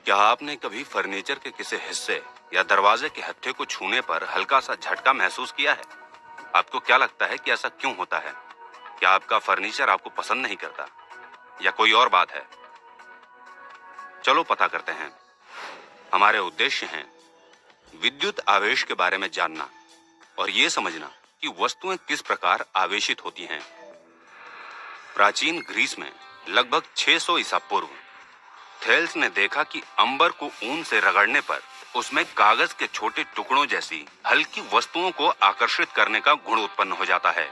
क्या आपने कभी फर्नीचर के किसी हिस्से या दरवाजे के हत्थे को छूने पर हल्का सा झटका महसूस किया है? आपको क्या लगता है कि ऐसा क्यों होता है? क्या आपका फर्नीचर आपको पसंद नहीं करता या कोई और बात है? चलो पता करते हैं। हमारे उद्देश्य हैं विद्युत आवेश के बारे में जानना और ये समझना कि वस्तुएं किस प्रकार आवेशित होती हैं। प्राचीन ग्रीस में लगभग 600 ईसा पूर्व थेल्स ने देखा कि अंबर को ऊन से रगड़ने पर उसमें कागज के छोटे टुकड़ों जैसी हल्की वस्तुओं को आकर्षित करने का गुण उत्पन्न हो जाता है।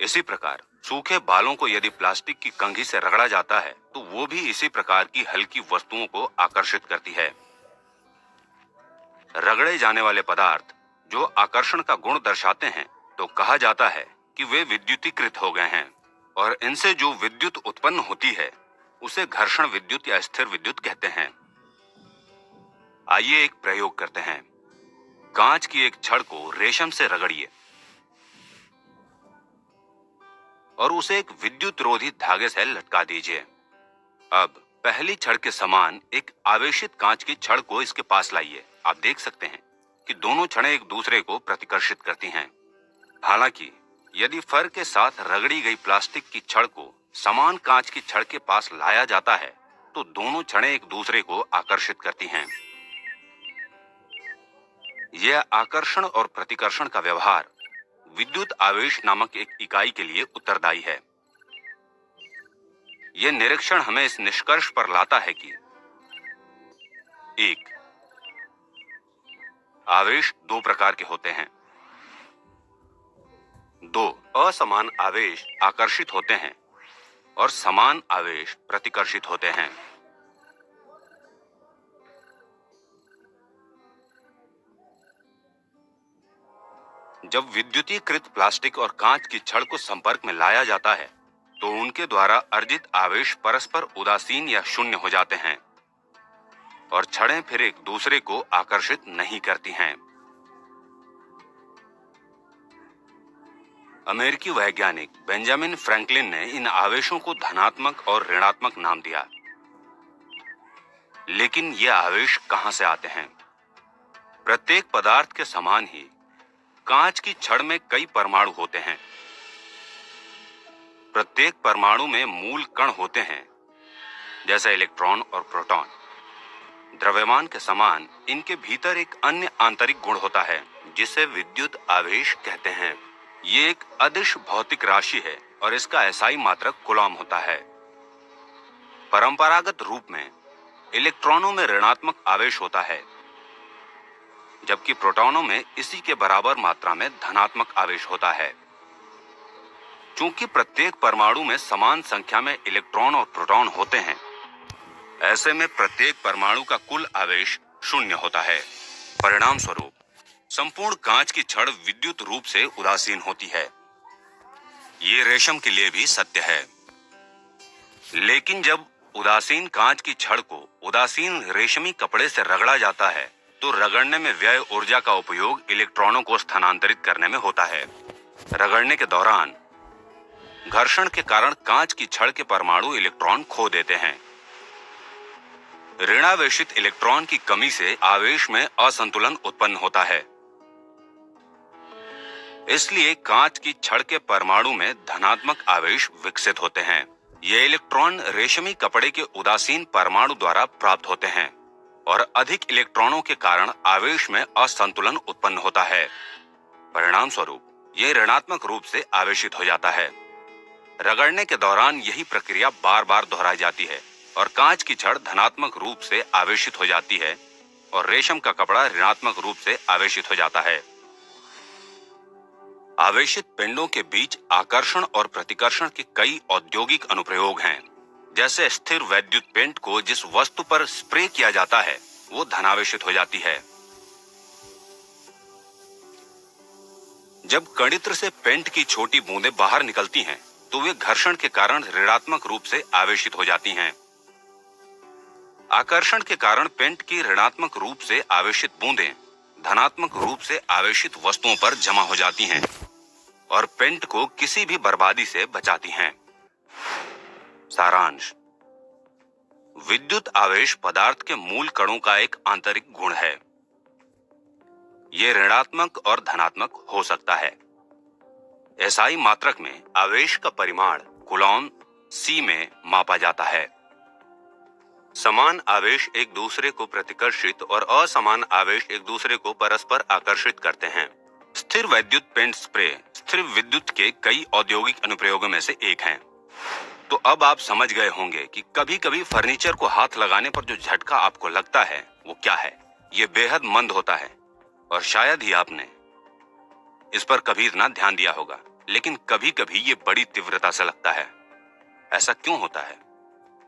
इसी प्रकार सूखे बालों को यदि प्लास्टिक की कंघी से रगड़ा जाता है तो वो भी इसी प्रकार की हल्की वस्तुओं को आकर्षित करती है। रगड़े जाने वाले पदार्थ जो आकर्षण का गुण दर्शाते हैं तो कहा जाता है कि वे विद्युतीकृत हो गए हैं और इनसे जो विद्युत उत्पन्न होती है उसे घर्षण विद्युत या स्थिर विद्युत कहते हैं। आइए एक प्रयोग करते हैं। कांच की एक छड़ को रेशम से रगड़िए और उसे एक विद्युत रोधी धागे से लटका दीजिए। अब पहली छड़ के समान एक आवेशित कांच की छड़ को इसके पास लाइए। आप देख सकते हैं कि दोनों छड़ें एक दूसरे को प्रतिकर्षित करती हैं। हालांकि यदि फर के साथ रगड़ी गई प्लास्टिक की छड़ को समान कांच की छड़ के पास लाया जाता है तो दोनों छड़ें एक दूसरे को आकर्षित करती हैं। यह आकर्षण और प्रतिकर्षण का व्यवहार विद्युत आवेश नामक एक इकाई के लिए उत्तरदायी है। यह निरीक्षण हमें इस निष्कर्ष पर लाता है कि 1. आवेश दो प्रकार के होते हैं। 2. असमान आवेश आकर्षित होते हैं और समान आवेश प्रतिकर्षित होते हैं। जब विद्युतीकृत प्लास्टिक और कांच की छड़ को संपर्क में लाया जाता है तो उनके द्वारा अर्जित आवेश परस्पर उदासीन या शून्य हो जाते हैं और छड़ें फिर एक दूसरे को आकर्षित नहीं करती हैं। अमेरिकी वैज्ञानिक बेंजामिन फ्रैंकलिन ने इन आवेशों को धनात्मक और ऋणात्मक नाम दिया। लेकिन ये आवेश कहां से आते हैं? प्रत्येक पदार्थ के समान ही कांच की छड़ में कई परमाणु होते हैं। प्रत्येक परमाणु में मूल कण होते हैं जैसे इलेक्ट्रॉन और प्रोटॉन। द्रव्यमान के समान इनके भीतर एक अन्य आंतरिक गुण होता है जिसे विद्युत आवेश कहते हैं। ये एक अदिश भौतिक राशि है और इसका एसआई मात्रक कूलॉम होता है। परंपरागत रूप में इलेक्ट्रॉनों में ऋणात्मक आवेश होता है जबकि प्रोटॉनों में इसी के बराबर मात्रा में धनात्मक आवेश होता है। चूंकि प्रत्येक परमाणु में समान संख्या में इलेक्ट्रॉन और प्रोटॉन होते हैं, ऐसे में प्रत्येक परमाणु का कुल आवेश शून्य होता है। परिणाम स्वरूप संपूर्ण कांच की छड़ विद्युत रूप से उदासीन होती है। ये रेशम के लिए भी सत्य है। लेकिन जब उदासीन कांच की छड़ को उदासीन रेशमी कपड़े से रगड़ा जाता है तो रगड़ने में व्यय ऊर्जा का उपयोग इलेक्ट्रॉनों को स्थानांतरित करने में होता है। रगड़ने के दौरान घर्षण के कारण कांच की छड़ के परमाणु इलेक्ट्रॉन खो देते हैं। ऋणावेशित इलेक्ट्रॉन की कमी से आवेश में असंतुलन उत्पन्न होता है। इसलिए कांच की छड़ के परमाणु में धनात्मक आवेश विकसित होते हैं। ये इलेक्ट्रॉन रेशमी कपड़े के उदासीन परमाणु द्वारा प्राप्त होते हैं और अधिक इलेक्ट्रॉनों के कारण आवेश में असंतुलन उत्पन्न होता है। परिणाम स्वरूप यह ऋणात्मक रूप से आवेशित हो जाता है। रगड़ने के दौरान यही प्रक्रिया बार बार दोहराई जाती है और कांच की छड़ धनात्मक रूप से आवेशित हो जाती है और रेशम का कपड़ा ऋणात्मक रूप से आवेशित हो जाता है। आवेशित पिंडों के बीच आकर्षण और प्रतिकर्षण के कई औद्योगिक अनुप्रयोग हैं। जैसे स्थिर वैद्युत पेंट को जिस वस्तु पर स्प्रे किया जाता है वो धनावेशित हो जाती है। जब कणित्र से पेंट की छोटी बूंदें बाहर निकलती हैं तो वे घर्षण के कारण ऋणात्मक रूप से आवेशित हो जाती हैं। आकर्षण के कारण पेंट की ऋणात्मक रूप से आवेशित बूंदें धनात्मक रूप से आवेशित वस्तुओं पर जमा हो जाती हैं और पेंट को किसी भी बर्बादी से बचाती हैं। सारांश। विद्युत आवेश पदार्थ के मूल कणों का एक आंतरिक गुण है। यह ऋणात्मक और धनात्मक हो सकता है। एसआई मात्रक में आवेश का परिमाण कूलॉम C में मापा जाता है। समान आवेश एक दूसरे को प्रतिकर्षित और असमान आवेश एक दूसरे को परस्पर आकर्षित करते हैं। स्थिर वैद्युत पेंट स्प्रे स्थिर विद्युत के कई औद्योगिक अनुप्रयोगों में से एक है। तो अब आप समझ गए होंगे कि कभी-कभी फर्नीचर को हाथ लगाने पर जो झटका आपको लगता है वो क्या है। ये बेहद मंद होता है और शायद ही आपने इस पर कभी इतना ध्यान दिया होगा, लेकिन कभी-कभी ये बड़ी तीव्रता से लगता है। ऐसा क्यों होता है?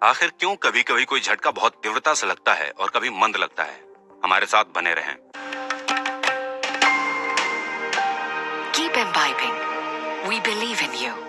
आखिर क्यों कभी-कभी कोई झटका बहुत तीव्रता से लगता है और कभी मंद लगता है? हमारे साथ बने रहें। Keep imbibing. We believe in you.